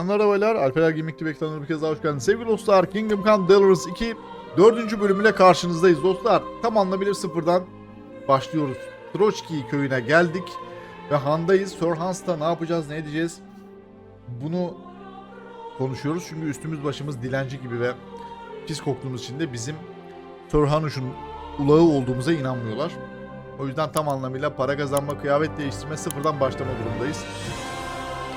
Bayanlar ve baylar, Alper Gimikli ekranına bir kez daha hoş geldiniz. Sevgili dostlar, Kingdom Come Deliverance 2 4. bölümüyle karşınızdayız dostlar. Tam anlamıyla sıfırdan başlıyoruz. Troçki köyüne geldik ve handayız. Sir Hans'ta ne yapacağız, ne edeceğiz? Bunu konuşuyoruz çünkü üstümüz başımız dilenci gibi ve pis koktuğumuz için de bizim Sir Hanush'un ulağı olduğumuza inanmıyorlar. O yüzden tam anlamıyla para kazanma, kıyafet değiştirme, sıfırdan başlama durumdayız.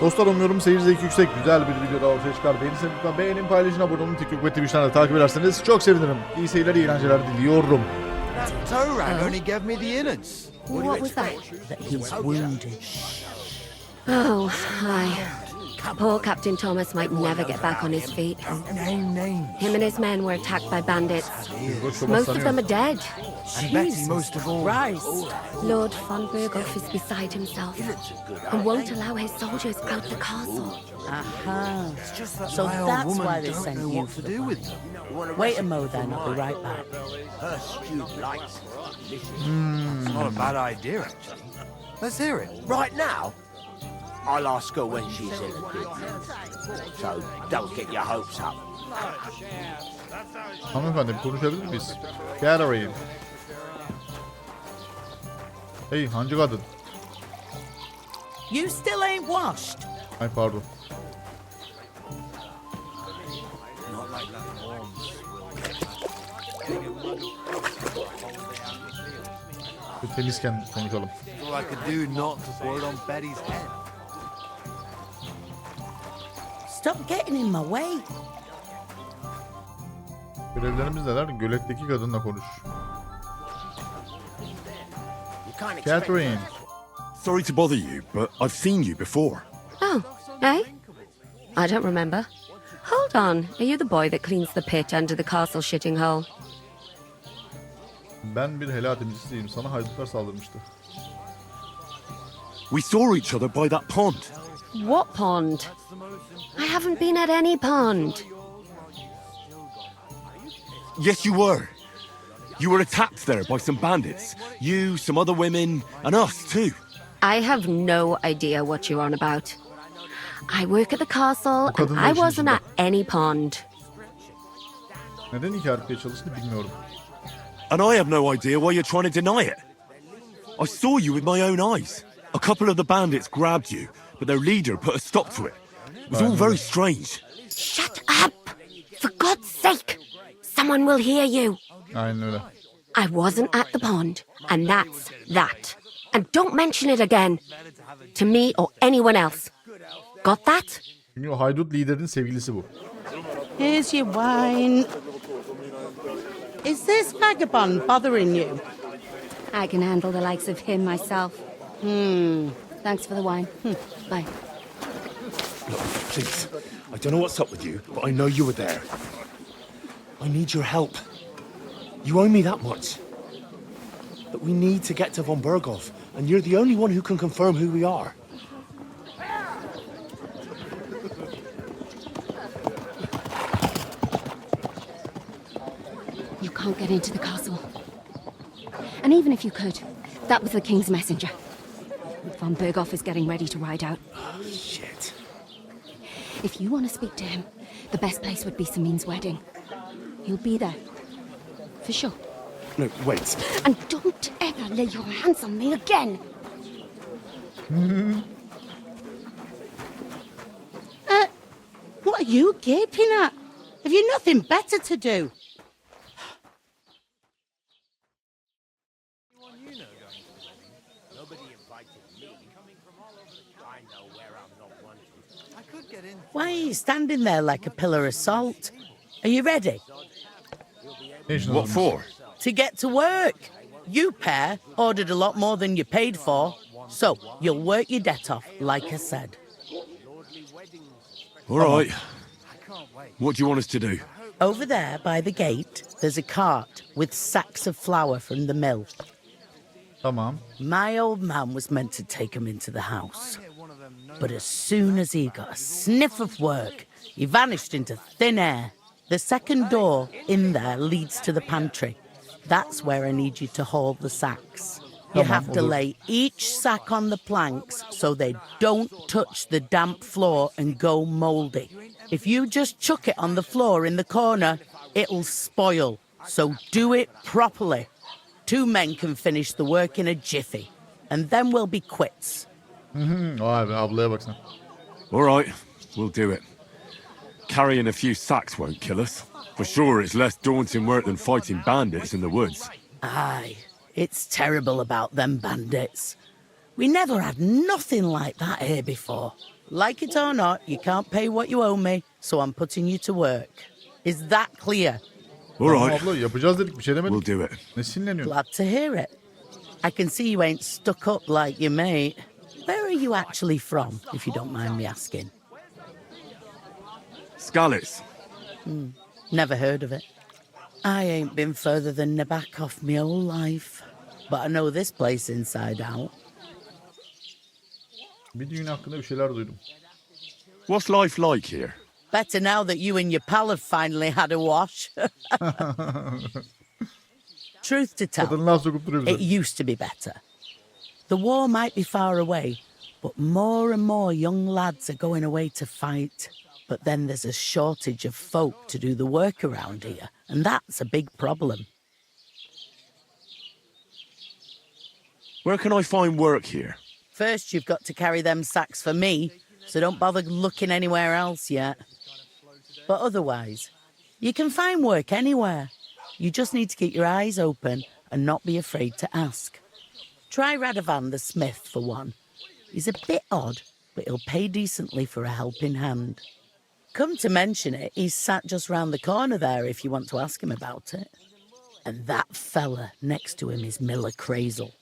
Dostlar, umuyorum seyir zevki yüksek, güzel bir video daha ortaya çıkar. Beğenirseniz lütfen beğenin, paylaşın, abone olun, TikTok ve Twitch'ten de takip ederseniz çok sevinirim. İyi seyirler, iyi eğlenceler diliyorum. What was that? That he's wounded. Oh, hi. Poor Captain Thomas might never get back on his feet. Him and his men were attacked by bandits. Most of them are dead. Most of all. Christ. Lord von Berghoff is beside himself and won't allow his soldiers out the castle. Aha. So that's why they sent you for the fight. Wait a mo then, I'll be right back. It's not a bad idea, actually. Let's hear it. Right now? I'll ask her when she's in a good mood. So don't get your hopes up. Hanımefendi, bir konuşabilir miyiz? Catherine. Hey hancı kadın. You still ain't washed. Ay pardon. Bir temizken konuşalım. All I could do not to throw it on Betty's head. Stop getting in my way. Görevlerimiz neler? Göletteki kadınla konuş. Catherine. Sorry to bother you, but I've seen you before. Oh, eh? I don't remember. Hold on, are you the boy that cleans the pit under the castle shitting hole? Ben bir helal temizcisiyim. Sana haydutlar saldırmıştı. We saw each other by that pond. What pond? I haven't been at any pond. Yes, you were. You were attacked there by some bandits. You, some other women, and us too. I have no idea what you're on about. I work at the castle and kadın da I işin wasn't içinde. at any pond. Neden inkar etmeye çalıştığını bilmiyorum. And I have no idea why you're trying to deny it. I saw you with my own eyes. A couple of the bandits grabbed you, but their leader put a stop to it. It was all very strange. Shut up! For God's sake! Someone will hear you. Aynen öyle. I wasn't at the pond, and that's that. And don't mention it again. To me or anyone else. Got that? Çünkü o haydut liderinin sevgilisi bu. Here's your wine. Is this vagabond bothering you? I can handle the likes of him myself. Thanks for the wine. Bye. Look, please. I don't know what's up with you, but I know you were there. I need your help. You owe me that much. But we need to get to von Berghoff, and you're the only one who can confirm who we are. You can't get into the castle. And even if you could, that was the king's messenger. Von Berghoff is getting ready to ride out. Shit. If you want to speak to him, the best place would be Samin's wedding. He'll be there. For sure. No, wait. And don't ever lay your hands on me again. What are you gaping at? Have you nothing better to do? Why are you standing there like a pillar of salt? Are you ready? Ne işin What olmuş? for? To get to work. You pair ordered a lot more than you paid for, so you'll work your debt off, like I said. All right. What do you want us to do? Over there by the gate, there's a cart with sacks of flour from the mill. Tamam. My old man was meant to take him into the house. But as soon as he got a sniff of work, he vanished into thin air. The second door in there leads to the pantry. That's where I need you to haul the sacks. You Tamam, have to olur. lay each sack on the planks so they don't touch the damp floor and go mouldy. If you just chuck it on the floor in the corner, it'll spoil. So do it properly. 2 men can finish the work in a jiffy, and then we'll be quits. Vay be, ablaya bak sen. All right, we'll do it. Carrying a few sacks won't kill us. For sure, it's less daunting work than fighting bandits in the woods. Aye, it's terrible about them bandits. We never had nothing like that here before. Like it or not, you can't pay what you owe me, so I'm putting you to work. Is that clear? All Tamam right, abla, yapacağız dedik, bir şey demedik. we'll do it. Ne sinirleniyorsun? Glad to hear it. I can see you ain't stuck up like your mate. Where are you actually from, if you don't mind me asking? Skalitz. Never heard of it. I ain't been further than the back off my whole life. But I know this place inside out. Bir düğün hakkında bir şeyler duydum. What's life like here? Better now that you and your pal have finally had a wash. Truth to tell, Kadın laf sokup duruyor it bize. used to be better. The war might be far away, but more and more young lads are going away to fight. But then there's a shortage of folk to do the work around here, and that's a big problem. Where can I find work here? First, you've got to carry them sacks for me, so don't bother looking anywhere else yet. But otherwise, you can find work anywhere. You just need to keep your eyes open and not be afraid to ask. Try Radovan the smith for one. He's a bit odd, but he'll pay decently for a helping hand. Come to mention it, he's sat just round the corner there if you want to ask him about it. And that fella next to him is Miller Crazel.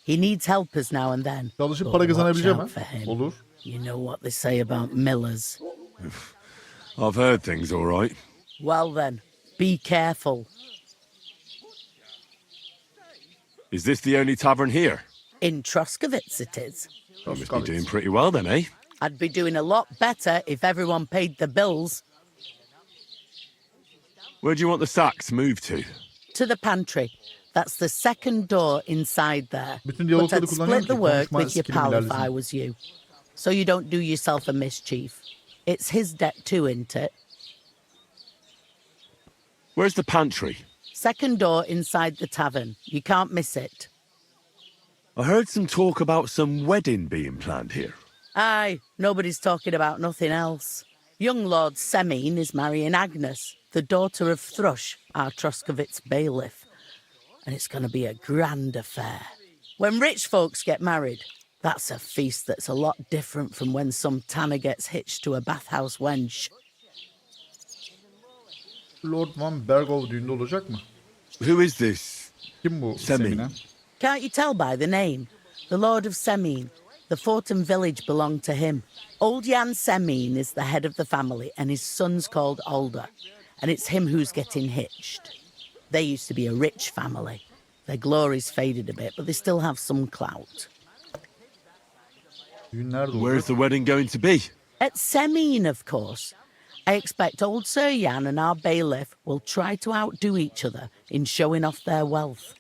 He needs helpers now and then. Çalışıp but para watch kazanabileceğim out ha. for him. Olur. You know what they say about millers. I've heard things, all right. Well then, be careful. Is this the only tavern here? In Troskovitz it is. You must be doing pretty well then, eh? I'd be doing a lot better if everyone paid the bills. Where do you want the sacks moved to? To the pantry. That's the second door inside there. Bütün But diyalogları I'd kullanıyorum split the ki work konuşma with your skillim pal if ilerlesin. I was you. So you don't do yourself a mischief. It's his debt too, isn't it? Where's the pantry? Second door inside the tavern. You can't miss it. I heard some talk about some wedding being planned here. Aye, nobody's talking about nothing else. Young Lord Semine is marrying Agnes, the daughter of Thrush, our Troskovitz bailiff. And it's going to be a grand affair. When rich folks get married, that's a feast that's a lot different from when some tanner gets hitched to a bathhouse wench. Lord Van Bergov düğünde olacak mı? Who is this? Kim bu Semih. Semine? Can't you tell by the name? The Lord of Semine. The fort and village belong to him. Old Jan Semine is the head of the family, and his son's called Alder. And it's him who's getting hitched. They used to be a rich family. Their glory's faded a bit, but they still have some clout. Düğün nerede olacak? Where's the wedding going to be? At Semine, of course. I expect old Sir Jan and our bailiff will try to outdo each other in showing off their wealth.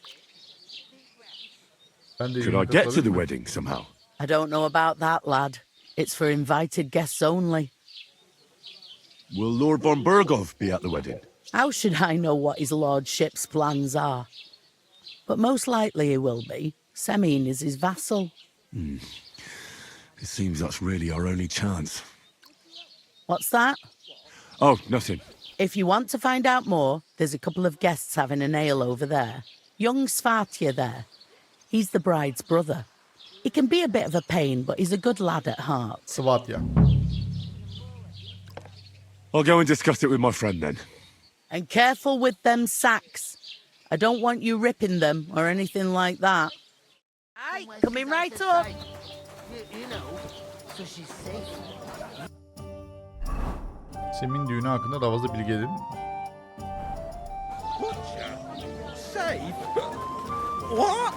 Ben de Could düğüne I get to katılabilir the miyim? wedding somehow? I don't know about that, lad. It's for invited guests only. Will Lord von Bergov be at the wedding? How should I know what his lordship's plans are? But most likely he will be. Semine is his vassal. It seems that's really our only chance. What's that? Oh, nothing. If you want to find out more, there's a couple of guests having a ale over there. Young Svartje there. He's the bride's brother. He can be a bit of a pain, but he's a good lad at heart. Svatya. I'll go and discuss it with my friend then. And careful with them sacks. I don't want you ripping them or anything like that. Aye, coming right up. You know, so she's safe. Sem'in düğünü hakkında daha fazla bilgi edin. Safe? What?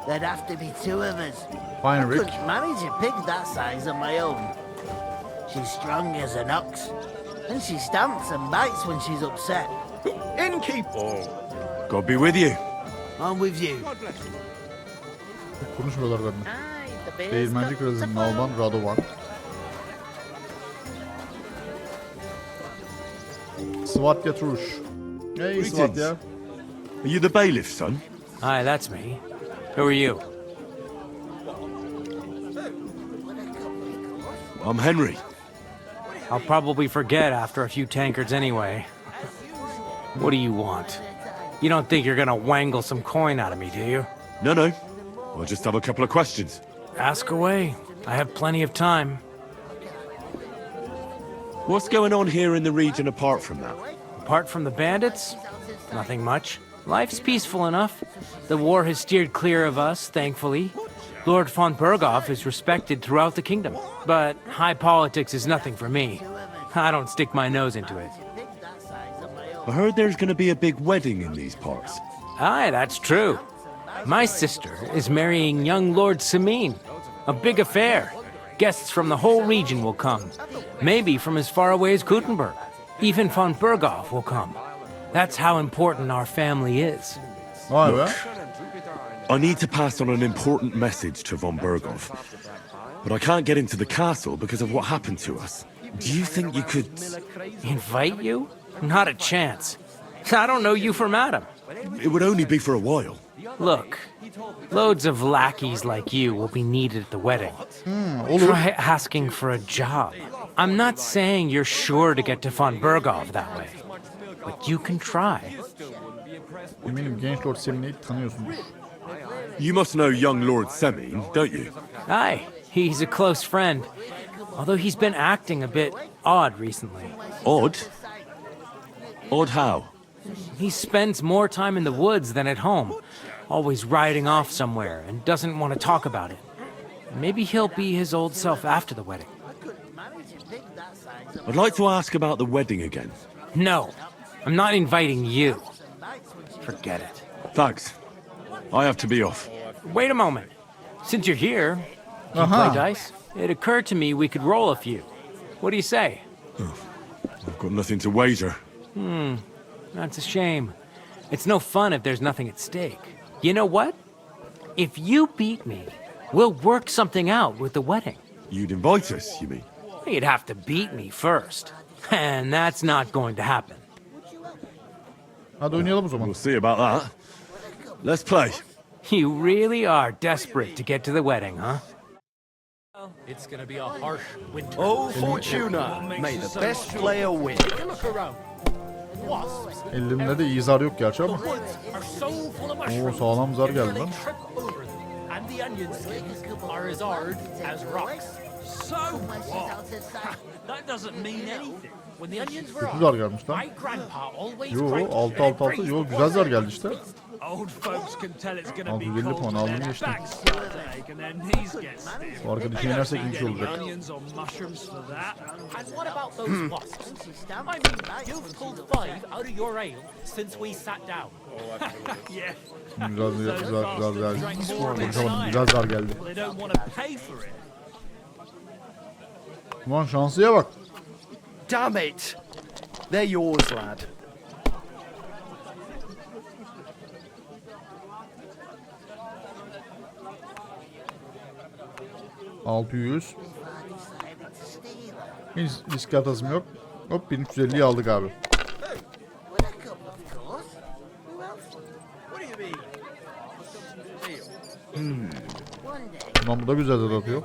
There'd have to be 2 of us. Fine I Rick. couldn't manage a pig that size on my own. She's strong as an ox, and she stamps and bites when she's upset. Innkeep! God be with you. I'm with you. Konuşmuyorlar benimle. Değirmenci Krallığı'nın Alban Radovan. Svatya Truş. Hey Svatya. Are you the bailiff, son? Hi, that's me. Who are you? I'm Henry. I'll probably forget after a few tankards anyway. What do you want? You don't think you're gonna wangle some coin out of me, do you? No. I just have a couple of questions. Ask away. I have plenty of time. What's going on here in the region apart from that? Apart from the bandits, nothing much. Life's peaceful enough. The war has steered clear of us, thankfully. Lord von Berghoff is respected throughout the kingdom. But high politics is nothing for me. I don't stick my nose into it. I heard there's going to be a big wedding in these parts. Aye, that's true. My sister is marrying young Lord Samin. A big affair. Guests from the whole region will come. Maybe from as far away as Kuttenberg. Even von Berghoff will come. That's how important our family is. Vay be. I need to pass on an important message to von Berghoff. But I can't get into the castle because of what happened to us. Do you think you could... Invite you? Not a chance. I don't know you from Adam. It would only be for a while. Look, loads of lackeys like you will be needed at the wedding. Olur. Try asking for a job. I'm not saying you're sure to get to von Berghoff that way. But you can try. Eminim genç Lord Semin'i tanıyorsunuz. You must know young Lord Semin, don't you? Aye, he's a close friend. Although he's been acting a bit odd recently. Odd? Odd how? He spends more time in the woods than at home. Always riding off somewhere and doesn't want to talk about it. Maybe he'll be his old self after the wedding. I'd like to ask about the wedding again. No, I'm not inviting you. Forget it. Thanks. I have to be off. Wait a moment. Since you're here, you Uh-huh. play dice? It occurred to me we could roll a few. What do you say? I've got nothing to wager. That's a shame. It's no fun if there's nothing at stake. You know what? If you beat me, we'll work something out with the wedding. You'd invite us, you mean? You'd have to beat me first. And that's not going to happen. Hadi oynayalım o zaman. We'll see about that. Let's play. You really are desperate to get to the wedding, huh? It's gonna be a harsh winter. Oh, Fortuna, may the best player win. Look around. Wasps. Elimde de iyi zar yok gerçi The ama. woods are so full of Oo mushrooms. sağlam zar geldi They lan. trip over them, and the onion skins are as hard as rocks. So what? That doesn't mean anything. When the onions were Kötü zar hard, gelmiş lan. my grandpa always Yo cranked 6-6-6. every Yo güzel zar geldi işte. Old folks can tell it's gonna be 650 cold puan when aldım their geçtim. backs start to ache and their knees get stiff. Bu arkadaşı They don't yenersek need iyi şey any olacak. onions or mushrooms for that. And what about those wasps? I mean, you've pulled 5 out of your ale since we sat down. Yeah. Güzel zar geldi. They don't want to pay for it. Ulan şanslıya bak. Damn it! They're yours, lad. $600. Hiç risk atasım yok. Hop 1350'yi aldık abi. Ulan bu da güzel zar atıyor.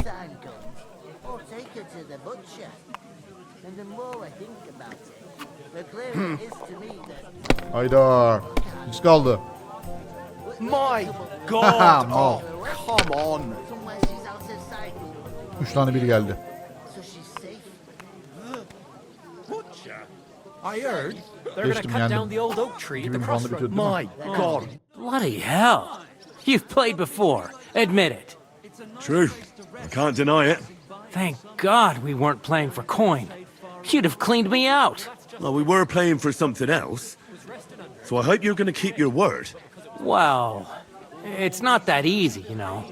Hayda. Risk aldı. My God! Mal. Oh, come on. 3 tane bir geldi. I heard they're gonna Geçtim, cut yendim. down the old oak tree at the 2000 puanla crossroads. bitiyordu değil mi? My God. Bloody hell. You've played before. Admit it. True. I can't deny it. Thank God we weren't playing for coin. You'd have cleaned me out. Well, we were playing for something else. So I hope you're going to keep your word. Well, it's not that easy, you know.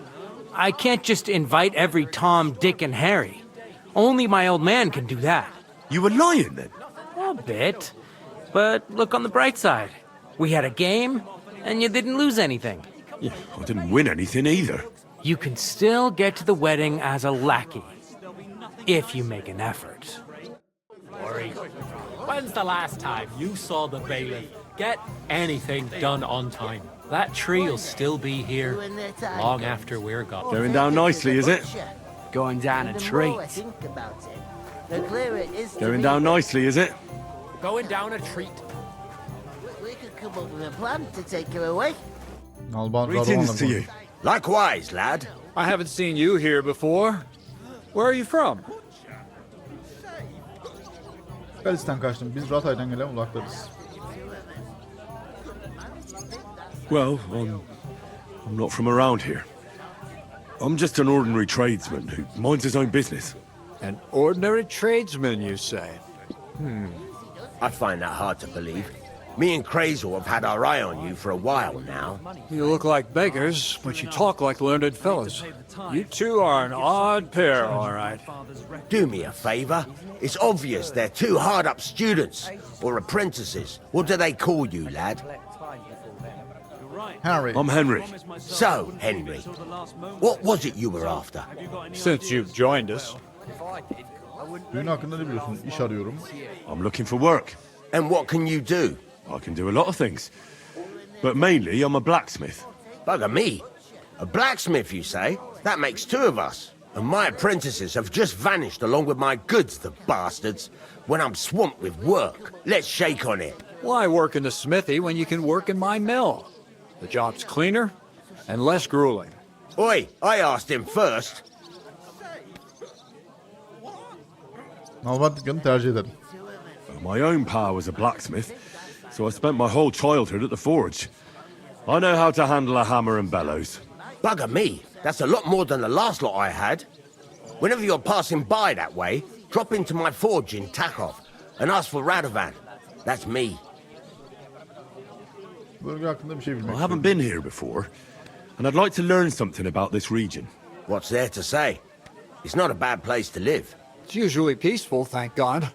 I can't just invite every Tom, Dick, and Harry. Only my old man can do that. You were lying then? A bit. But look on the bright side. We had a game, and you didn't lose anything. Yeah, I didn't win anything either. you can still get to the wedding as a lackey, if you make an effort. Worry. When's the last time you saw the bailiff get anything done on time? That tree'll still be here long after we're gone. Going down nicely, is it? Going down a treat. Going down nicely, is it? Going down a treat. We could come up with a plan to take her away. Alban Greetings to Radovan'la you. Likewise, lad. I haven't seen you here before. Where are you from? Skalitz'ten kaçtım. Biz Ratay'dan gelen ulaklarız. Well, I'm not from around here. I'm just an ordinary tradesman who minds his own business. An ordinary tradesman, you say? I find that hard to believe. Me and Crazel have had our eye on you for a while now. You look like beggars, but you talk like learned fellows. You two are an odd pair, all right. Do me a favor. It's obvious they're two hard-up students, or apprentices. What do they call you, lad? Harry. I'm Henry. So, Henry, what was it you were after? Since you've joined us, Düğün hakkında ne biliyorsun? İş arıyorum. I'm looking for work. And what can you do? I can do a lot of things. But mainly, I'm a blacksmith. Bugger me. A blacksmith, you say? That makes two of us. And my apprentices have just vanished along with my goods, the bastards. When I'm swamped with work, let's shake on it. why work in the smithy when you can work in my mill? The job's cleaner and less grueling. Oi, I asked him first. Alban dükkanı tercih ederim. My own pa was a blacksmith, so I spent my whole childhood at the forge. I know how to handle a hammer and bellows. Bugger me, that's a lot more than the last lot I had. Whenever you're passing by that way, drop into my forge in Takov and ask for Radovan. That's me. Bölge hakkında bir şey bilmek I haven't been here before, and I'd like to learn something about this region. What's there to say? It's not a bad place to live. It's usually peaceful, thank God.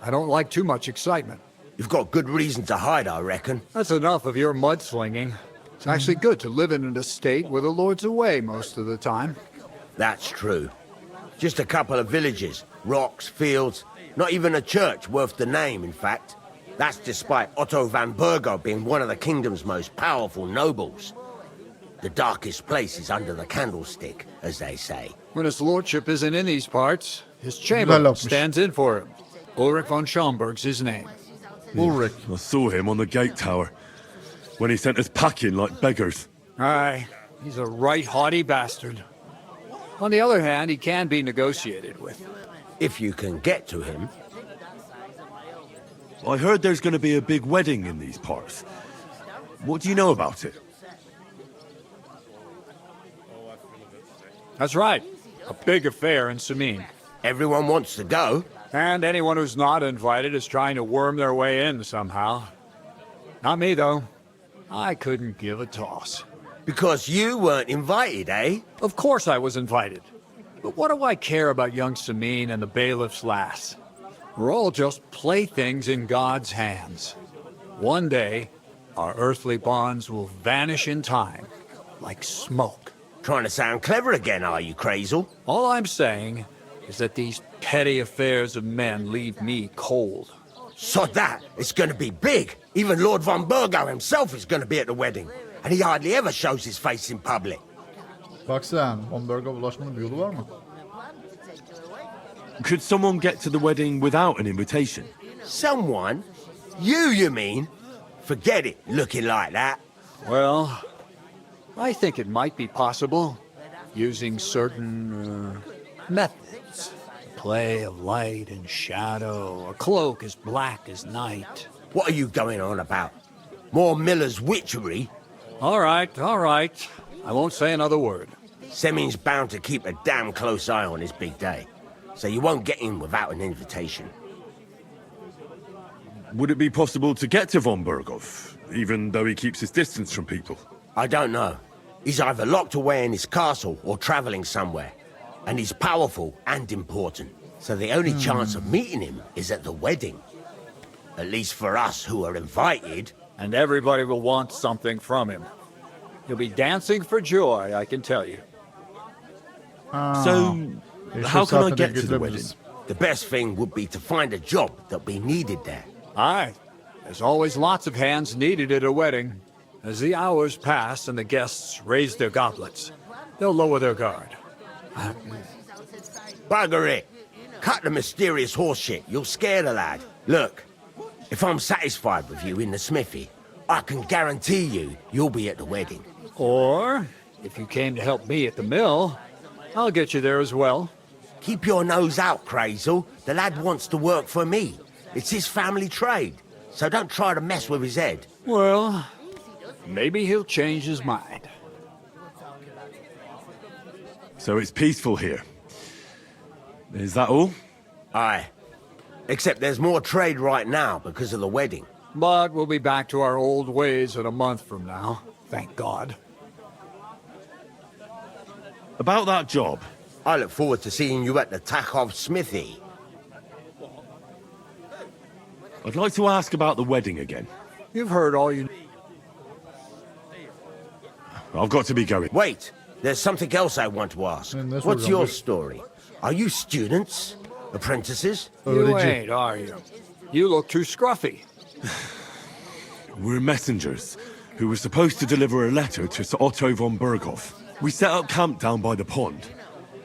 I don't like too much excitement. You've got good reason to hide, I reckon. That's enough of your mudslinging. It's actually good to live in an estate where the Lord's away most of the time. That's true. Just a couple of villages, rocks, fields, not even a church worth the name, in fact. That's despite Otto van Burgo being one of the kingdom's most powerful nobles. The darkest place is under the candlestick, as they say. When his lordship isn't in these parts, his chamberlain lafmış. stands in for him. Ulrich von Schomberg's his name. Ulrich. I saw him on the gate tower when he sent us packing like beggars. Aye, he's a right haughty bastard. On the other hand, he can be negotiated with. If you can get to him. I heard there's going to be a big wedding in these parts. What do you know about it? That's right, a big affair in Samin. Everyone wants to go. And anyone who's not invited is trying to worm their way in somehow. Not me, though. I couldn't give a toss. Because you weren't invited, eh? Of course I was invited. But what do I care about young Samin and the bailiff's lass? We're all just playthings in God's hands. One day, our earthly bonds will vanish in time, like smoke. Trying to sound clever again, are you, Crazel? All I'm saying is that these petty affairs of men leave me cold. Sod that, it's gonna be big. Even Lord von Burgo himself is gonna be at the wedding. And he hardly ever shows his face in public. Bak sen, Homburg'a ulaşmanın bir yolu var mı? Could someone get to the wedding without an invitation? Someone? You mean? Forget it, looking like that. Well, I think it might be possible, using certain methods. Play of light and shadow, a cloak as black as night. What are you going on about? More Miller's witchery? All right, all right. I won't say another word. Semin's bound to keep a damn close eye on his big day. So you won't get in without an invitation. Would it be possible to get to von Burgov, even though he keeps his distance from people? I don't know. He's either locked away in his castle or traveling somewhere. And he's powerful and important. So the only chance of meeting him is at the wedding. At least for us who are invited. And everybody will want something from him. He'll be dancing for joy, I can tell you. So, how can I saatine get to the wedding? getirebiliriz. The best thing would be to find a job that we needed there. Aye. There's always lots of hands needed at a wedding. As the hours pass and the guests raise their goblets, they'll lower their guard. Bugger it. Cut the mysterious horse shit. You'll scare the lad. Look, if I'm satisfied with you in the smithy, I can guarantee you'll be at the wedding. Or, if you came to help me at the mill, I'll get you there as well. Keep your nose out, Crazel. The lad wants to work for me. It's his family trade, so don't try to mess with his head. Well, maybe he'll change his mind. So it's peaceful here. Is that all? Aye. Except there's more trade right now because of the wedding. But we'll be back to our old ways in a month from now. Thank God. About that job. I look forward to seeing you at the Takhov smithy. I'd like to ask about the wedding again. You've heard all you... I've got to be going. Wait, there's something else I want to ask. And that's What's what your I'm- story? Are you students? Apprentices? You Öğrenci. ain't, are you? You look too scruffy. We're messengers who were supposed to deliver a letter to Sir Otto von Berghoff. We set up camp down by the pond,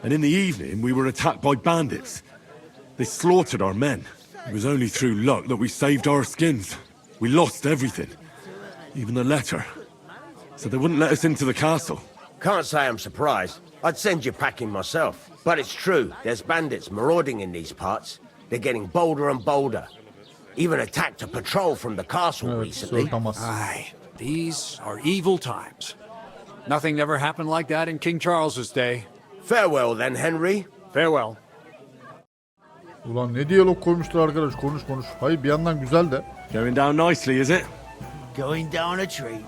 and in the evening we were attacked by bandits. They slaughtered our men. It was only through luck that we saved our skins. We lost everything, even the letter. So they wouldn't let us into the castle. Can't say I'm surprised. I'd send you packing myself. But it's true, there's bandits marauding in these parts. They're getting bolder and bolder. Even attacked a patrol from the castle Evet, recently. soğutamaz. Aye, these are evil times. Nothing never happened like that in King Charles's day. Farewell then, Henry. Farewell. Ulan ne diyalog koymuşlar arkadaş, konuş konuş. Hayır, bir yandan güzel de. Going down nicely, is it? Going down a tree.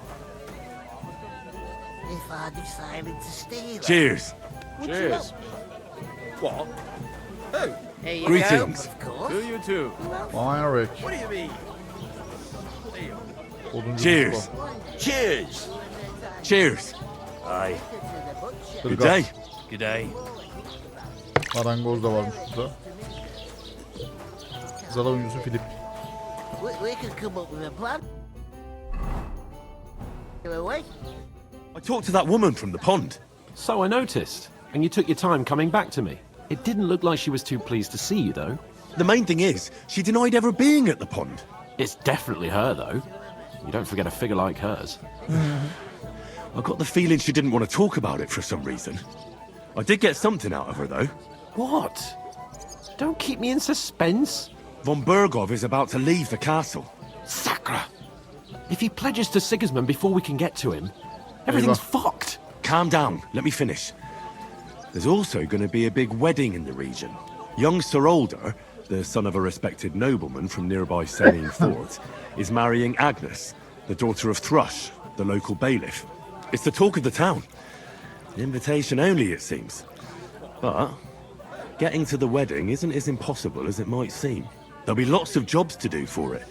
If I decided to steal. Cheers. Cheers. What? Here you Greetings. Of course. Do you too? Fine Rick. What do you mean? Oduncu Cheers. Mustafa. Cheers. Cheers. Aye. Good Irgat. day. Good day. Marangoz da varmış burada. Zala oyuncusu Filip. We could come up with a plan. Away. I talked to that woman from the pond. So I noticed, and you took your time coming back to me. It didn't look like she was too pleased to see you, though. The main thing is, she denied ever being at the pond. It's definitely her, though. You don't forget a figure like hers. I got the feeling she didn't want to talk about it for some reason. I did get something out of her, though. What? Don't keep me in suspense. Von Berghoff is about to leave the castle. Sacra! If he pledges to Sigismund before we can get to him, everything's fucked. Calm down, let me finish. There's also going to be a big wedding in the region. Young Sir Older, the son of a respected nobleman from nearby Senin Fort, is marrying Agnes, the daughter of Thrush, the local bailiff. It's the talk of the town. Invitation only, it seems. But getting to the wedding isn't as impossible as it might seem. There'll be lots of jobs to do for it.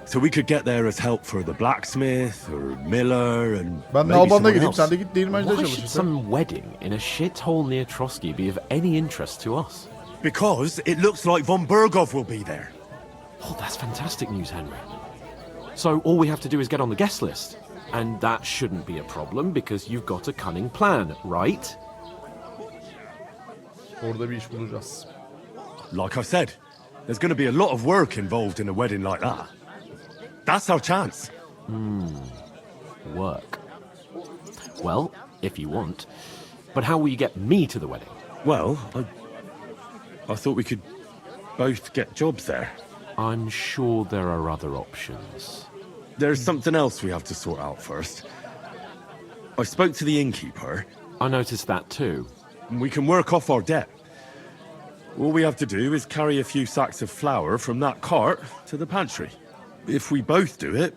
So we could get there as help for the blacksmith or miller and Ben de maybe Alban'da someone gideyim, else. sen de git değirmencide Why should çalışırsın. some wedding in a shithole near Trotsky be of any interest to us? Because it looks like von Berghoff will be there. Oh, that's fantastic news, Henry. So all we have to do is get on the guest list. And that shouldn't be a problem because you've got a cunning plan, right? Orada bir iş bulacağız. Like I said, there's going to be a lot of work involved in a wedding like that. That's our chance. Work. Well, if you want. But how will you get me to the wedding? Well, I thought we could both get jobs there. I'm sure there are other options. There's something else we have to sort out first. I spoke to the innkeeper. I noticed that too. And we can work off our debt. All we have to do is carry a few sacks of flour from that cart to the pantry. If we both do it,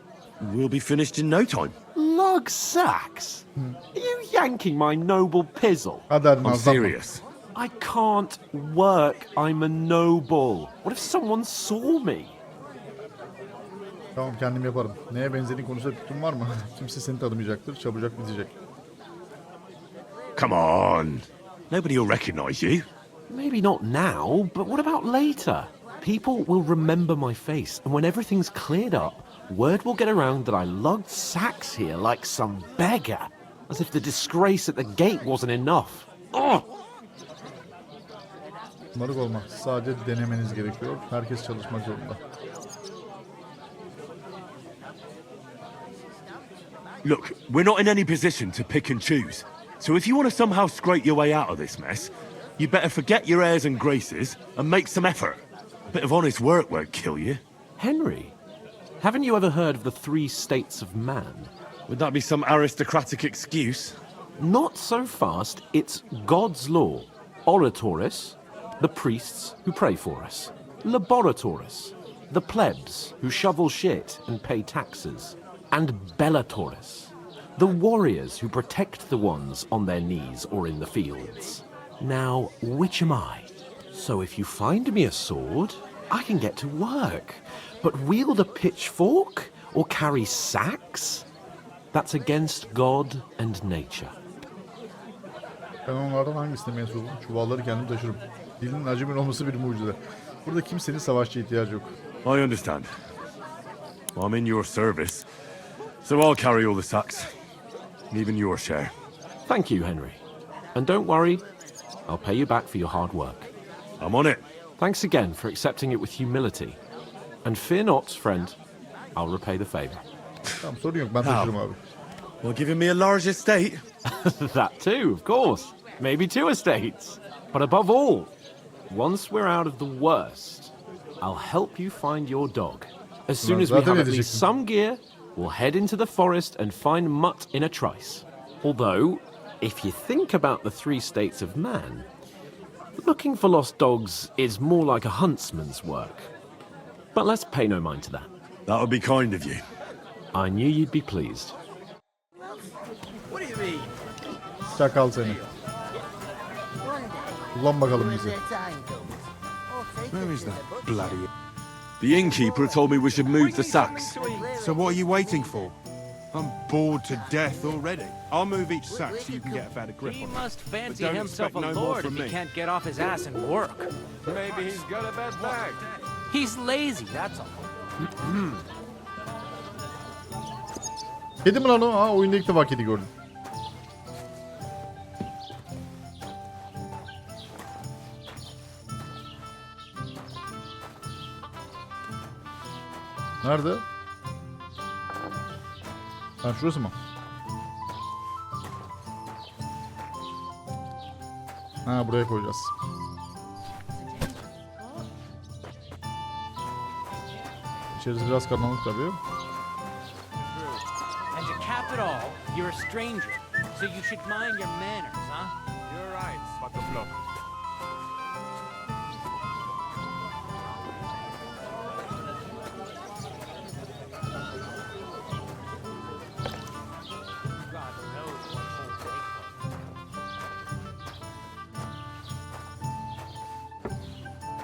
we'll be finished in no time. Lug sacks? Are you yanking my noble pizzle? Hadi hadi I'm Nazlı. serious. I can't work. I'm a noble. What if someone saw me? Tamam, kendim yaparım. Neye benzediğin konusunda fikrin var mı? Kimse seni tanımayacaktır. Çabucak bitecek. Come on. Nobody will recognize you. Maybe not now, but what about later? People will remember my face, and when everything's cleared up, word will get around that I lugged sacks here like some beggar, as if the disgrace at the gate wasn't enough. Oh! Şımarık olmak. Sadece denemeniz gerekiyor. Herkes çalışmak zorunda. Look, we're not in any position to pick and choose. So if you want to somehow scrape your way out of this mess, you better forget your airs and graces and make some effort. A bit of honest work won't kill you. Henry, haven't you ever heard of the 3 states of man? Would that be some aristocratic excuse? Not so fast. It's God's law. Oratoris, the priests who pray for us. Laboratoris, the plebs who shovel shit and pay taxes. And Bellatoris, the warriors who protect the ones on their knees or in the fields. Now, which am I? So if you find me a sword, I can get to work. But wield a pitchfork or carry sacks? That's against God and nature. Ben onlardan hangisine mensubum? Çuvalları kendim taşırım. Dilinin acımın olması bir mucize. Burada kimsenin savaşçı ihtiyacı yok. I understand. I'm in your service, so I'll carry all the sacks, even your share. Thank you, Henry. And don't worry, I'll pay you back for your hard work. I'm on it. Thanks again for accepting it with humility. And fear not, friend, I'll repay the favor. Tamam, sorun yok, ben taşırım abi. Well, giving me a large estate? That too, of course. Maybe 2 estates. But above all, once we're out of the worst, I'll help you find your dog. As soon as we have at least some gear, we'll head into the forest and find Mutt in a trice. Although, if you think about the 3 states of man, looking for lost dogs is more like a huntsman's work. But let's pay no mind to that. That would be kind of you. I knew you'd be pleased. What do you mean? Çakal seni. Kullan bakalım bizi. Where is that bloody... The innkeeper told me we should move the sacks. So what are you waiting for? I'm bored to death already. I'll move each sack so you can get a better grip He on it. must fancy don't himself expect a no more lord from if he me. can't get off his ass and work. Maybe he's got a bad bag. He's lazy, that's all. Kedi mi lan o? Ha, oyunda ilk defa kedi gördüm. Nerede? Ha, şurası mı? Ha, buraya koyacağız. İçerisi biraz karanlık tabii. And to cap it all, you're a stranger, so you should mind your manners, huh? You're right, Butterfly.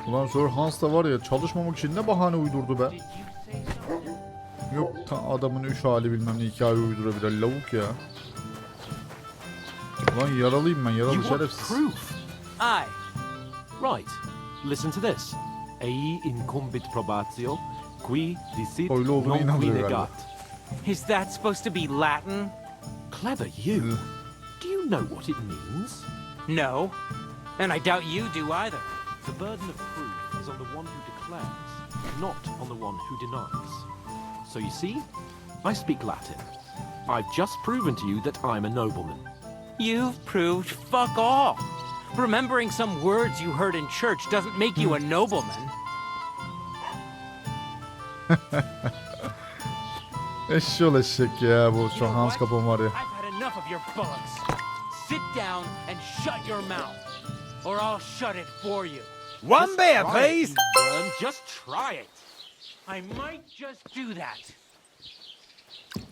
Ulan Sir Hans da var ya, çalışmamak için ne bahane uydurdu be. Yok adamın 3 hali bilmem ne hikaye uydurabilir lavuk ya. Ulan yaralıyım ben, yaralı şerefsiz. Proof? Aye. Right. Listen to this. Ei incumbit probatio, qui dicit Öyle olduğuna non qui inanmıyor galiba. negat. Is that supposed to be Latin? Clever you. Do you know what it means? No. And I doubt you do either. The burden of proof is on the one who declares, not on the one who denies. So you see, I speak Latin. I've just proven to you that I'm a nobleman. You've proved fuck all. Remembering some words you heard in church doesn't make you a nobleman. Eşşol eşek ya bu şu Hans kapım var ya. I've had enough of your bullocks. Sit down and shut your mouth, or I'll shut it for you. One beer, please! Worm, just try it. I might just do that.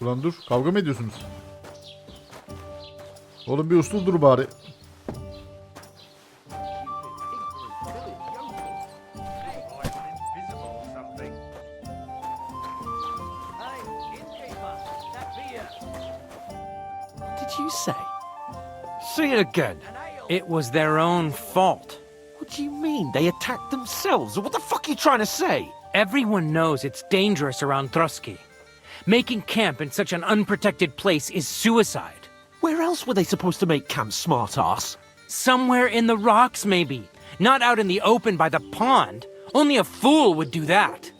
Ulan dur, kavga mı ediyorsunuz? Oğlum bir usul dur bari. What did you say? Say it again. It was their own fault. What do you mean? They attacked themselves? What the fuck are you trying to say? Everyone knows it's dangerous around Trotsky. Making camp in such an unprotected place is suicide. Where else were they supposed to make camp, smart-ass? Somewhere in the rocks, maybe. Not out in the open by the pond. Only a fool would do that.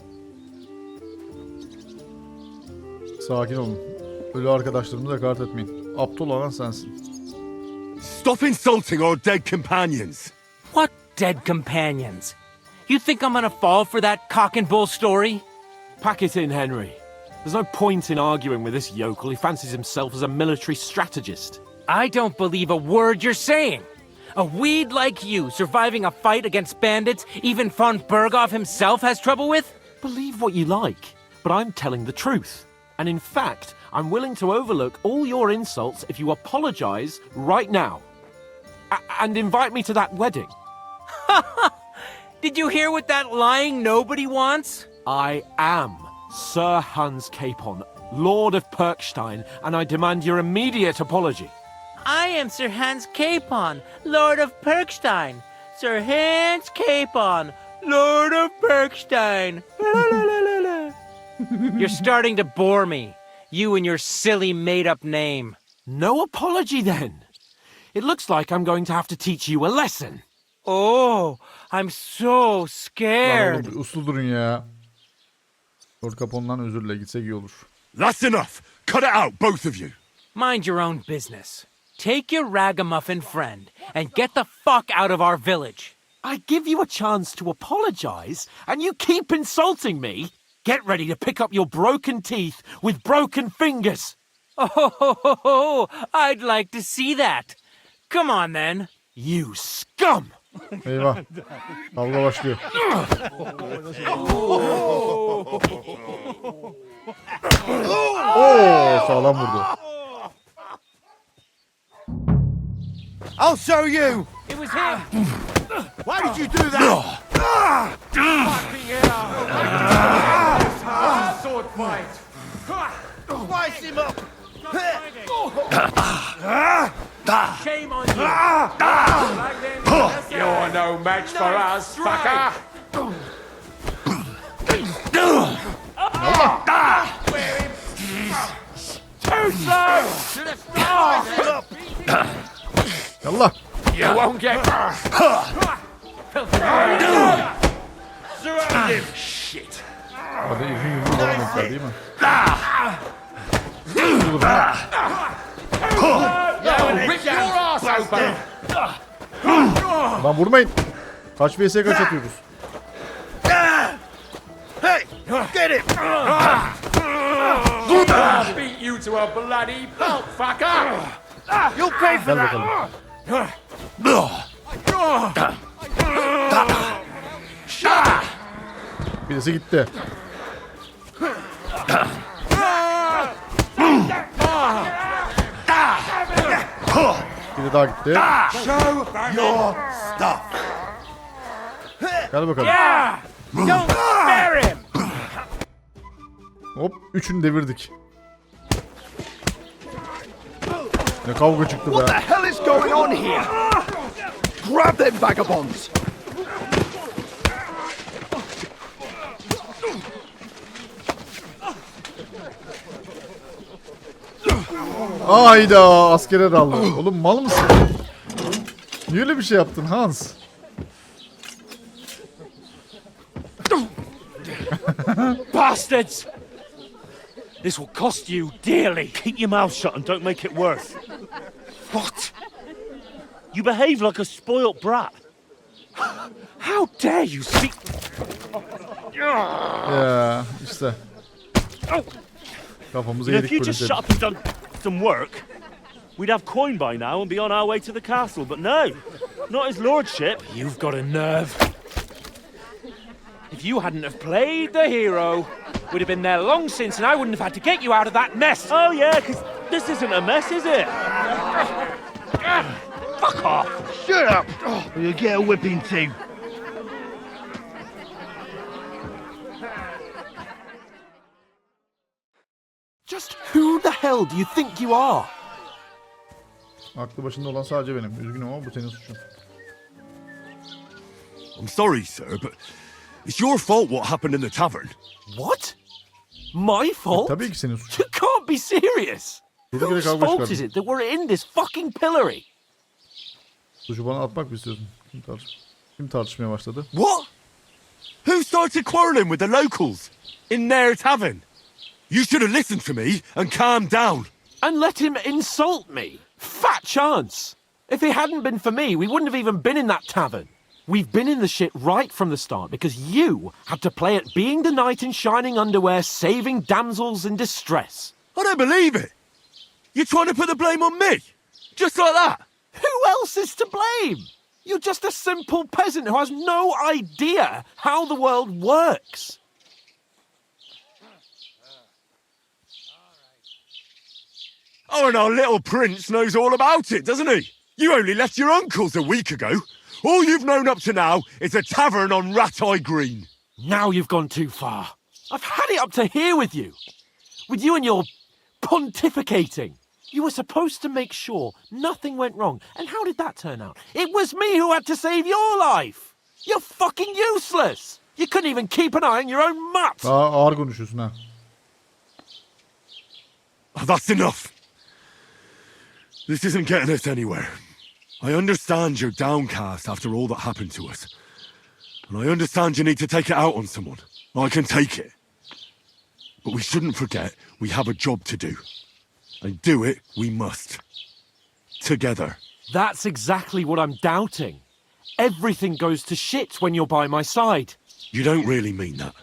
Sakin olun. Ölü arkadaşlarımıza hakaret etmeyin. Aptal olan sensin. Stop insulting our dead companions. What dead companions? You think I'm gonna fall for that cock and bull story? Pack it in, Henry. There's no point in arguing with this yokel. He fancies himself as a military strategist. I don't believe a word you're saying. A weed like you surviving a fight against bandits even von Berghoff himself has trouble with? Believe what you like, but I'm telling the truth. And in fact, I'm willing to overlook all your insults if you apologize right now. And invite me to that wedding. Did you hear what that lying nobody wants? I am Sir Hans Capon, Lord of Perkstein, and I demand your immediate apology. I am Sir Hans Capon, Lord of Perkstein. Sir Hans Capon, Lord of Perkstein. You're starting to bore me. You and your silly made-up name. No apology, then. It looks like I'm going to have to teach you a lesson. Oh, I'm so scared. Lan oğlum, uslu durun ya. Lord Capone'dan özür dile, gitsek iyi olur. That's enough. Cut it out, both of you. Mind your own business. Take your ragamuffin friend and get the fuck out of our village. I give you a chance to apologize, and you keep insulting me. Get ready to pick up your broken teeth with broken fingers. Oh, I'd like to see that. Come on then. You scum! Eyvah. Kavga başlıyor. Oo, sağlam vurdu. I'll show you! It was him. Why did you do that? Sword fight. Slice him up! Shame on you. You're no match for us, fucker. Too slow. Yallah. You won't get. Shit. Hadi uzun yumruğu bana denk geldi, değil mi? Rip your ass open. Lan vurmayın. Kaç vs kaç atıyoruz? Hey! Get it! I'll beat you to a bloody pulp, fucker. You'll pay for Gel that! bakalım. Birisi gitti. Biri daha gitti. Show your stuff! Gel bakalım. Yeah. Don't spare him. Hop, üçünü devirdik. Ne kavga çıktı be. What the hell is going on here? Grab them vagabonds! Hayda, askere daldı. Oğlum mal mısın? Niye öyle bir şey yaptın Hans? Bastards! This will cost you dearly. Keep your mouth shut and don't make it worse. What? You behave like a spoilt brat. How dare you speak? Ya işte. Kafamızı You know, if yedik you just böyle. shut up and done some work, we'd have coin by now and be on our way to the castle. But no, not his lordship. You've got a nerve. If you hadn't have played the hero, we'd have been there long since and I wouldn't have had to get you out of that mess. Oh yeah, because this isn't a mess, is it? Fuck off. Shut up! Or you'll get a whipping too. Just who the hell do you think you are? Aklı başında olan sadece benim. Üzgünüm ama bu senin suçun. I'm sorry, sir, but it's your fault what happened in the tavern. What? My fault? Tabii ki senin suçun. You can't be serious. Durduk yere Whose kavga fault is çıkardın. it that we're in this fucking pillory? Suçu bana atmak mı istiyorsun? Kim tartışmaya başladı? What? Who started quarrelling with the locals in their tavern? You should have listened to me and calmed down. And let him insult me? Fat chance. If it hadn't been for me, we wouldn't have even been in that tavern. We've been in the shit right from the start because you had to play at being the knight in shining underwear, saving damsels in distress. I don't believe it. You're trying to put the blame on me? Just like that? Who else is to blame? You're just a simple peasant who has no idea how the world works. Oh, and our little prince knows all about it, doesn't he? You only left your uncle's a week ago. All you've known up to now is a tavern on Rat-Eye Green. Now you've gone too far. I've had it up to here with you. With you and your pontificating. You were supposed to make sure nothing went wrong. And how did that turn out? It was me who had to save your life. You're fucking useless. You couldn't even keep an eye on your own mutt. Ağır konuşuyorsun ha. Oh, that's enough. This isn't getting us anywhere. I understand you're downcast after all that happened to us. And I understand you need to take it out on someone. I can take it. But we shouldn't forget we have a job to do. And do it we must. Together. That's exactly what I'm doubting. Everything goes to shit when you're by my side. You don't really mean that.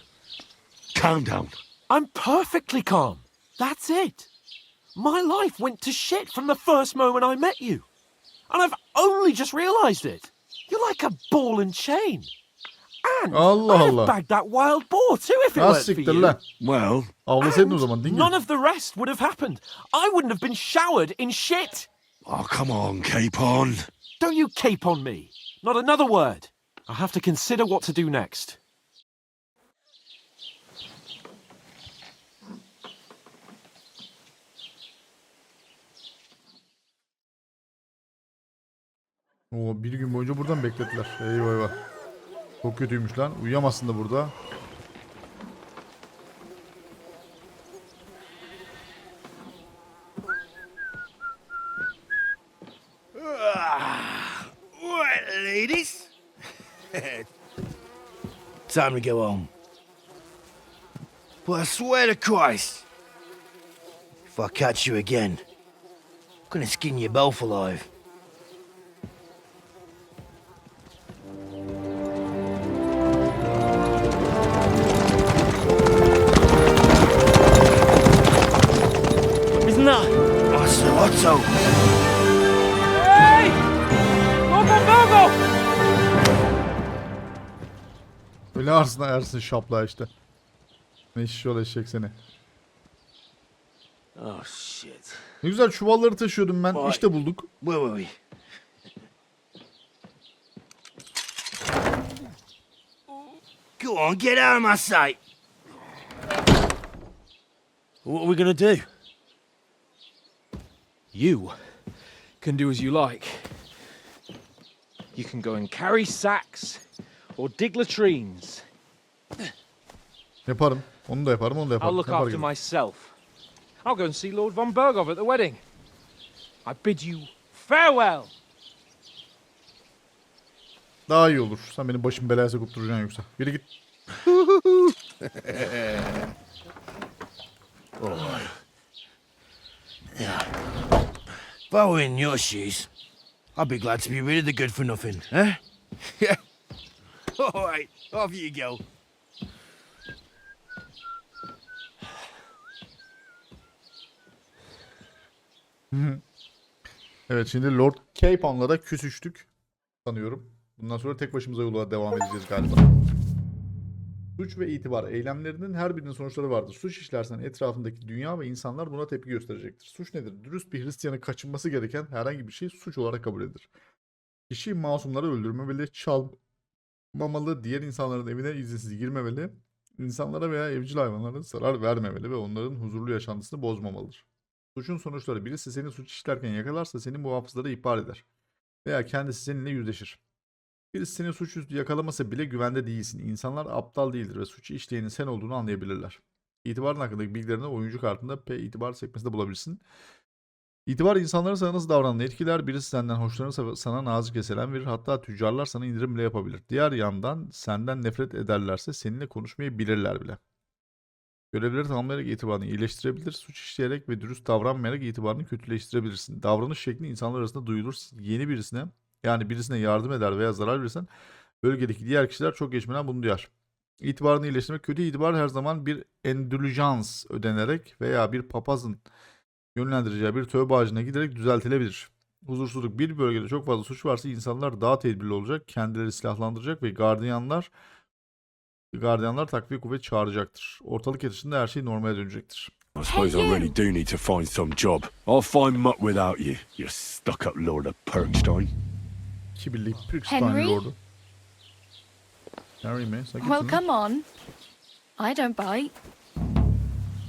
Calm down. I'm perfectly calm. That's it. My life went to shit from the first moment I met you. And I've only just realised it. You're like a ball and chain. And Allah I'd have Allah. bagged that wild boar too if it Az weren't for siktir you. lan. Well, Avlasaydın o zaman And dingil. none of the rest would have happened. I wouldn't have been showered in shit. oh, come on, Capon. Don't you cape on me. Not another word. I'll have to consider what to do next. Oo, bir gün boyunca buradan beklettiler. Eyvah eyvah. Çok kötüymüş lan. Uyuyamazsın da burada. Right, ladies. Time to go home. But I swear to Christ, if I catch you again, I'm gonna skin you both alive. Isn't that? Otto. Hey! Go! Öyle arsın ayarsın şapla işte. Ne iş yol eşek seni. Oh shit. Ne güzel çuvalları taşıyordum ben. İşte bulduk. Where were we? Go on, get out of my sight. What are we gonna do? You can do as you like. You can go and carry sacks or dig latrines. Yaparım. Onu da yaparım, onu da yaparım. I'll look Yapar after gibi. myself. I'll go and see Lord von Bergov at the wedding. I bid you farewell. Daha iyi olur. Sen benim başım belaya sokup duracaksın yoksa. Biri git. If I were in your shoes, I'd be glad to be rid of the good for nothing, eh? Yeah. All right, off you go. Evet, şimdi Lord Capon'la da küsüştük sanıyorum. Bundan sonra tek başımıza yola devam edeceğiz galiba. Suç ve itibar eylemlerinin her birinin sonuçları vardır. Suç işlersen etrafındaki dünya ve insanlar buna tepki gösterecektir. Suç nedir? Dürüst bir Hristiyanın kaçınması gereken herhangi bir şey suç olarak kabul edilir. Kişi masumları öldürmemeli, çalmamalı, diğer insanların evine izinsiz girmemeli, insanlara veya evcil hayvanlara zarar vermemeli ve onların huzurlu yaşantısını bozmamalıdır. Suçun sonuçları: birisi seni suç işlerken yakalarsa seni muhafızlara ihbar eder. Veya kendisi seninle yüzleşir. Birisi seni suçüstü yakalamasa bile güvende değilsin. İnsanlar aptal değildir ve suçu işleyenin sen olduğunu anlayabilirler. İtibarın hakkındaki bilgilerini oyuncu kartında P itibar sekmesinde bulabilirsin. İtibar insanların sana nasıl davrandığını etkiler. Birisi senden hoşlanırsa sana nazikçe selam verir. Hatta tüccarlar sana indirim bile yapabilir. Diğer yandan senden nefret ederlerse seninle konuşmayı bilirler bile. Görevleri tamamlayarak itibarını iyileştirebilir. Suç işleyerek ve dürüst davranmayarak itibarını kötüleştirebilirsin. Davranış şekli insanlar arasında duyulur. Yeni birisine yardım eder veya zarar verirsen bölgedeki diğer kişiler çok geçmeden bunu duyar. İtibarını iyileştirmek: kötü itibar her zaman bir endülüjans ödenerek veya bir papazın yönlendireceği bir tövbe ağacına giderek düzeltilebilir. Huzursuzluk: bir bölgede çok fazla suç varsa insanlar daha tedbirli olacak, kendileri silahlandıracak ve gardiyanlar takviye kuvvet çağıracaktır. Ortalık yatışında her şey normale dönecektir. I suppose I really do need to find some job. I'll find muck without you, you stuck-up Lord of Perkstein. Kibirli Perkstein Lord'u. Henry mi? Sen Well, kimsin? come on. I don't bite.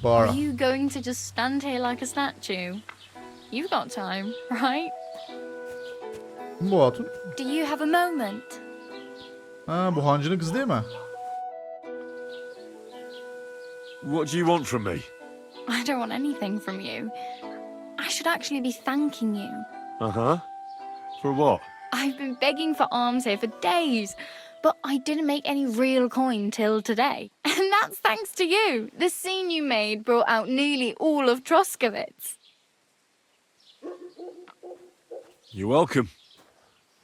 Bara. Are you going to just stand here like a statue? You've got time, right? Kim bu hatun? Do you have a moment? Ha, bu hancının kızı değil mi? What do you want from me? I don't want anything from you. I should actually be thanking you. Uh-huh. For what? I've been begging for alms here for days, but I didn't make any real coin till today. And that's thanks to you. The scene you made brought out nearly all of Troskowitz. You're welcome.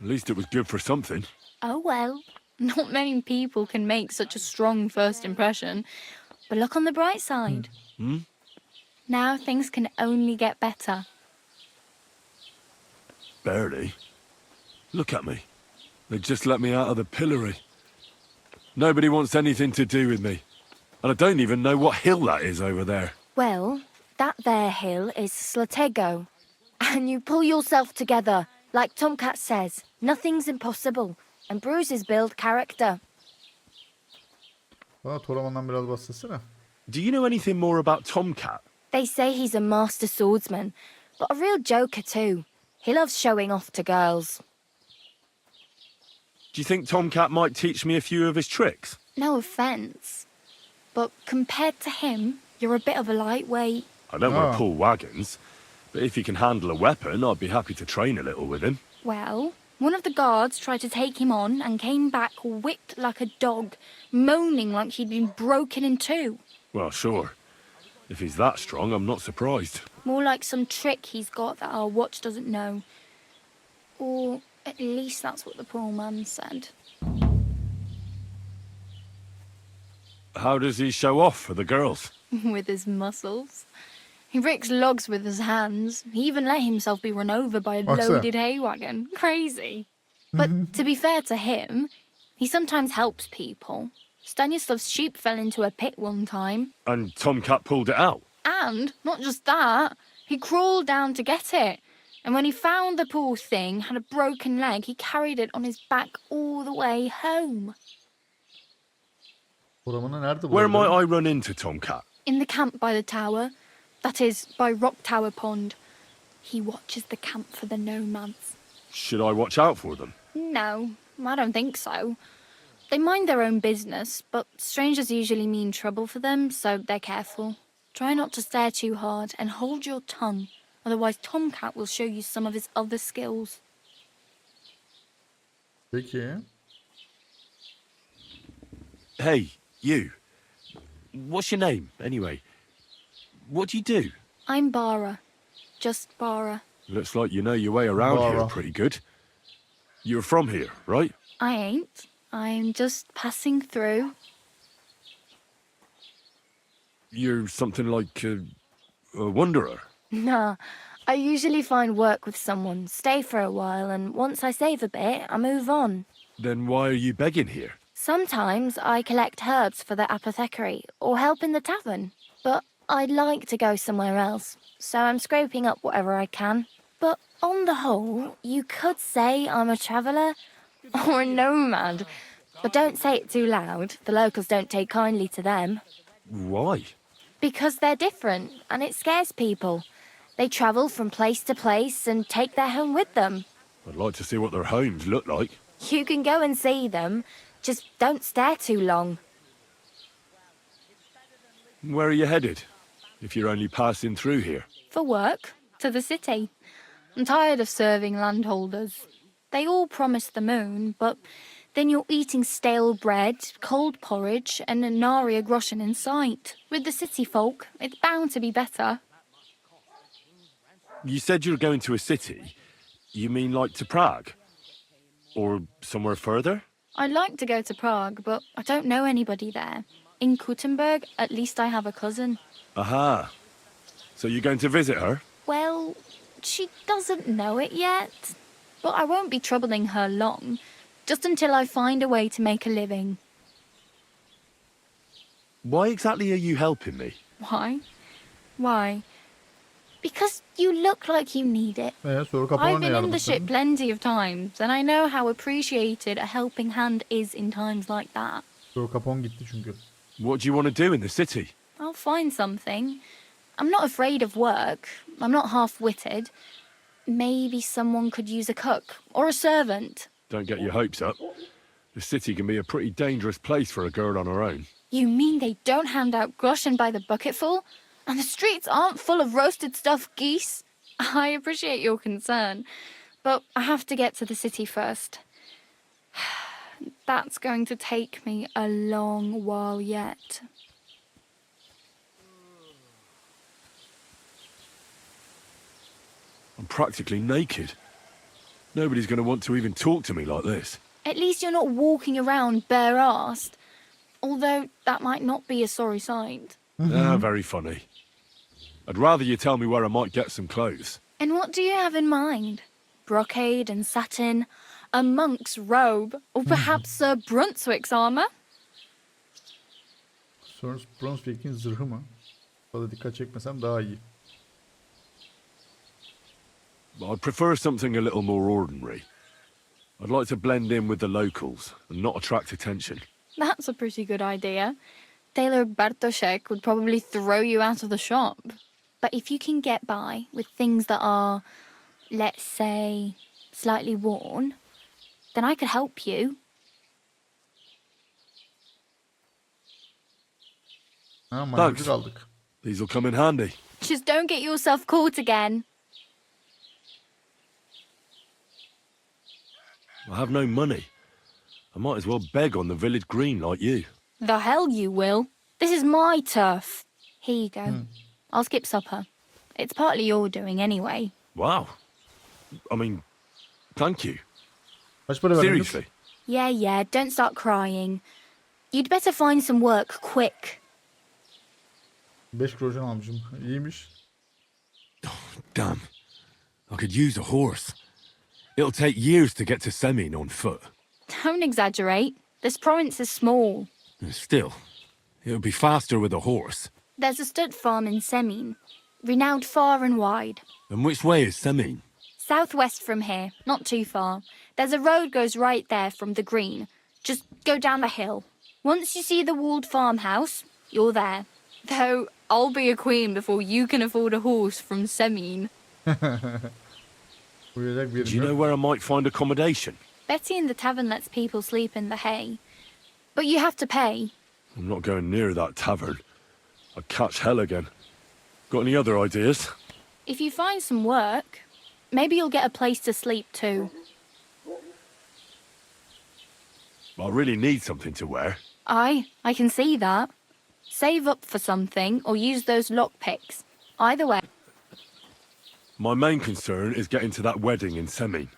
At least it was good for something. Oh well, not many people can make such a strong first impression. But look on the bright side. Hmm? Now things can only get better. Barely. Look at me. They just let me out of the pillory. Nobody wants anything to do with me. And I don't even know what hill that is over there. Well, that there hill is Slatego. And you pull yourself together. Like Tomcat says, nothing's impossible. And bruises build character. Bana Toraman'dan biraz bahsetsene. Do you know anything more about Tomcat? They say he's a master swordsman, but a real joker too. He loves showing off to girls. Do you think Tomcat might teach me a few of his tricks? No offence, but compared to him, you're a bit of a lightweight. I don't want to pull wagons, but if he can handle a weapon, I'd be happy to train a little with him. Well, one of the guards tried to take him on and came back whipped like a dog, moaning like he'd been broken in two. Well, sure. If he's that strong, I'm not surprised. More like some trick he's got that our watch doesn't know. Or at least that's what the poor man said. How does he show off for the girls? With his muscles. He breaks logs with his hands. He even let himself be run over by a loaded hay wagon. Crazy. But to be fair to him, he sometimes helps people. Stanislav's sheep fell into a pit one time. And Tomcat pulled it out? And, not just that, he crawled down to get it. And when he found the poor thing had a broken leg, he carried it on his back all the way home. Where might I run into Tomcat? In the camp by the tower. That is, by Rock Tower Pond. He watches the camp for the nomads. Should I watch out for them? No, I don't think so. They mind their own business, but strangers usually mean trouble for them, so they're careful. Try not to stare too hard and hold your tongue, otherwise Tomcat will show you some of his other skills. Peki. Hey, you. What's your name, anyway? What do you do? I'm Bara. Just Bara. Looks like you know your way around here pretty good. You're from here, right? I ain't. I'm just passing through. You're something like a wanderer? Nah, I usually find work with someone, stay for a while, and once I save a bit, I move on. Then why are you begging here? Sometimes I collect herbs for the apothecary, or help in the tavern. But I'd like to go somewhere else, so I'm scraping up whatever I can. But on the whole, you could say I'm a traveller, or a nomad. But don't say it too loud, the locals don't take kindly to them. Why? Because they're different, and it scares people. They travel from place to place and take their home with them. I'd like to see what their homes look like. You can go and see them, just don't stare too long. Where are you headed, if you're only passing through here? For work, to the city. I'm tired of serving landholders. They all promise the moon, but then you're eating stale bread, cold porridge, and a nary a groschen in sight. With the city folk, it's bound to be better. You said you're going to a city. You mean like to Prague? Or somewhere further? I'd like to go to Prague, but I don't know anybody there. In Kuttenberg, at least I have a cousin. Aha. So you're going to visit her? Well, she doesn't know it yet. But I won't be troubling her long, just until I find a way to make a living. Why exactly are you helping me? Why? Why? Because you look like you need it. Soru kapağına I've been in the yardımcı. ship plenty of times, and I know how appreciated a helping hand is in times like that. Soru kapağın gitti çünkü. What do you want to do in the city? I'll find something. I'm not afraid of work. I'm not half-witted. Maybe someone could use a cook or a servant. Don't get your hopes up. The city can be a pretty dangerous place for a girl on her own. You mean they don't hand out groschen by the bucketful? And the streets aren't full of roasted stuffed geese? I appreciate your concern, but I have to get to the city first. That's going to take me a long while yet. I'm practically naked. Nobody's going to want to even talk to me like this. At least you're not walking around bare-arsed. Although that might not be a sorry sight. Very funny. I'd rather you tell me where I might get some clothes. And what do you have in mind? Brocade and satin, a monk's robe, or perhaps Sir Brunswick's armour? Sir Brunswick'in zırhı mı? Fazla dikkat çekmesem daha iyi. I'd prefer something a little more ordinary. I'd like to blend in with the locals and not attract attention. That's a pretty good idea. Tailor Bartoszek would probably throw you out of the shop. But if you can get by with things that are, let's say, slightly worn, then I could help you. Thanks. These'll come in handy. Just don't get yourself caught again. I have no money. I might as well beg on the village green like you. The hell you will. This is my turf. Here you go. I'll skip supper. It's partly your doing anyway. Wow. I mean, thank you. Kaç para verdin? Seriously. Yeah, don't start crying. You'd better find some work quick. 5 groschen almışım. İyiymiş. Damn. I could use a horse. It'll take years to get to Semin on foot. Don't exaggerate. This province is small. Still, it'll be faster with a horse. There's a stud farm in Semin, renowned far and wide. And which way is Semin? Southwest from here, not too far. There's a road goes right there from the green. Just go down the hill. Once you see the walled farmhouse, you're there. Though I'll be a queen before you can afford a horse from Semin. Do you know where I might find accommodation? Betty in the tavern lets people sleep in the hay. But you have to pay. I'm not going near that tavern. I'd catch hell again. Got any other ideas? If you find some work, maybe you'll get a place to sleep too. I really need something to wear. I can see that. Save up for something or use those lockpicks. Either way. My main concern is getting to that wedding in Semin.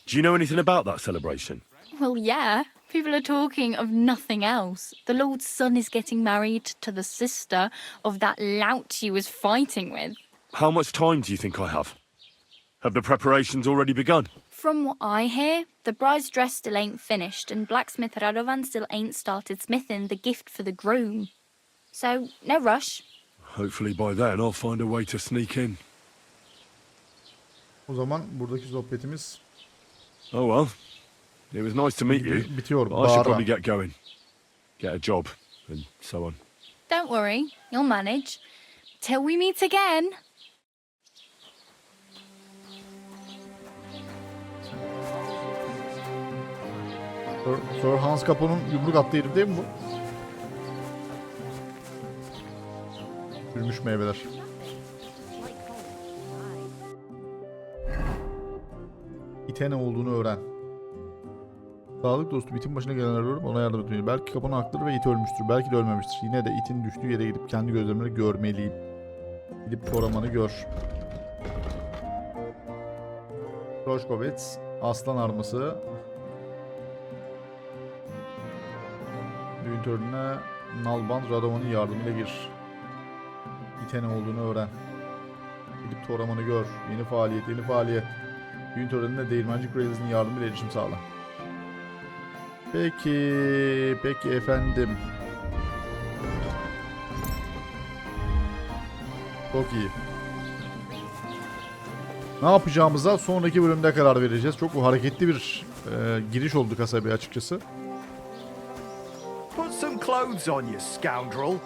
Do you know anything about that celebration? Well, yeah. People are talking of nothing else. The Lord's son is getting married to the sister of that lout you was fighting with. How much time do you think I have? Have the preparations already begun? From what I hear, the bride's dress still ain't finished and blacksmith Radovan still ain't started smithing the gift for the groom. So, no rush. Hopefully by then I'll find a way to sneak in. O zaman buradaki sohbetimiz Oh well. It was nice to meet you. bitiyor. But I should probably get going. Get a job and so on. Don't worry, you'll manage. Till we meet again. Sir Hans Capone'un yumruk attığı herif değil mi bu? Sürmüş meyveler. İte ne olduğunu öğren. Sağlık dostu itin başına gelenler ölüp ona yardım etmeli. Belki Capone haklıdır ve it ölmüştür. Belki de ölmemiştir. Yine de itin düştüğü yere gidip kendi gözlerimle görmeliyim. Gidip Toraman'ı gör. Roşkovets, aslan arması. Düğün törenine Nalband Radovan'ın yardımıyla gir. İte ne olduğunu öğren. Gidip Toraman'ı gör. Yeni faaliyet, yeni faaliyet. Düğün törenine Değirmenci Kraliçesi'nin yardımıyla erişim sağla. Peki efendim. Çok iyi. Ne yapacağımıza sonraki bölümde karar vereceğiz. Çok hareketli bir giriş oldu kasabaya açıkçası. Put some clothes on you, scoundrel.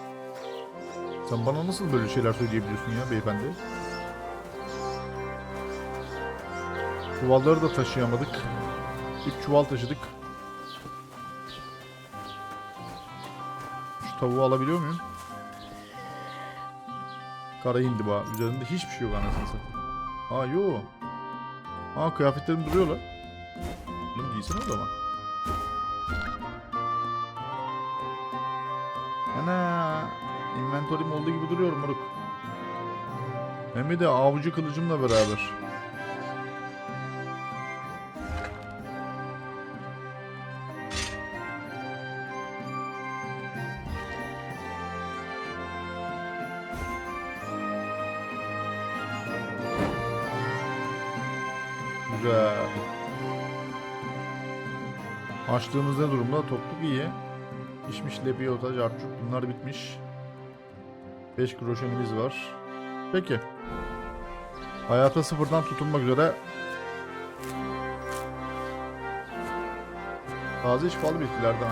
Sen bana nasıl böyle şeyler söyleyebiliyorsun ya beyefendi? Çuvalları da taşıyamadık. 3 çuval taşıdık. Şu tavuğu alabiliyor muyum? Kara hindiba. Üzerinde hiçbir şey yok anasını satayım. Aa yo. Aa kıyafetlerim duruyor lan. Bunu giysene o zaman. Ana. Inventory'm olduğu gibi duruyorum moruk. Hem de avcı kılıcımla beraber. Güzel. Açlığımız ne durumda? Tokluk iyi. Pişmiş lebiyota, carçuk bunlar bitmiş. 5 groşenimiz var. Peki. Hayata sıfırdan tutunmak üzere. Taze şifalı bitkilerde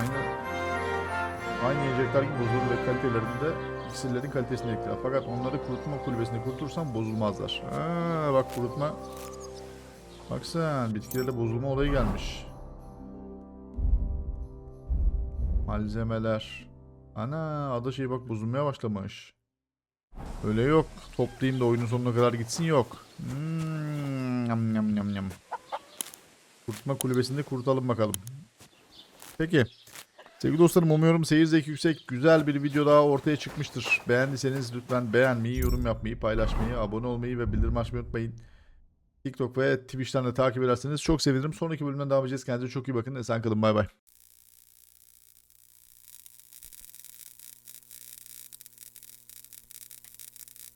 aynı yiyecekler gibi bozulur ve kalitelerinde iksirlerin kalitesini ekler. Fakat onları kurutma kulübesinde kurutursan bozulmazlar. Bak kurutma. Bak sen bitkilerde bozulma olayı gelmiş. Malzemeler. Ana ada şey bak bozulmaya başlamış. Öyle yok. Toplayayım da oyunun sonuna kadar gitsin yok. Yam yam yam yam. Kurutma kulübesinde kurutalım bakalım. Peki. Sevgili dostlarım umuyorum seyir zevki yüksek güzel bir video daha ortaya çıkmıştır. Beğendiyseniz lütfen beğenmeyi, yorum yapmayı, paylaşmayı, abone olmayı ve bildirim açmayı unutmayın. TikTok ve Twitch'ten de takip ederseniz çok sevinirim. Sonraki bölümden devam edeceğiz. Kendinize çok iyi bakın. Esen kalın. Bay bay.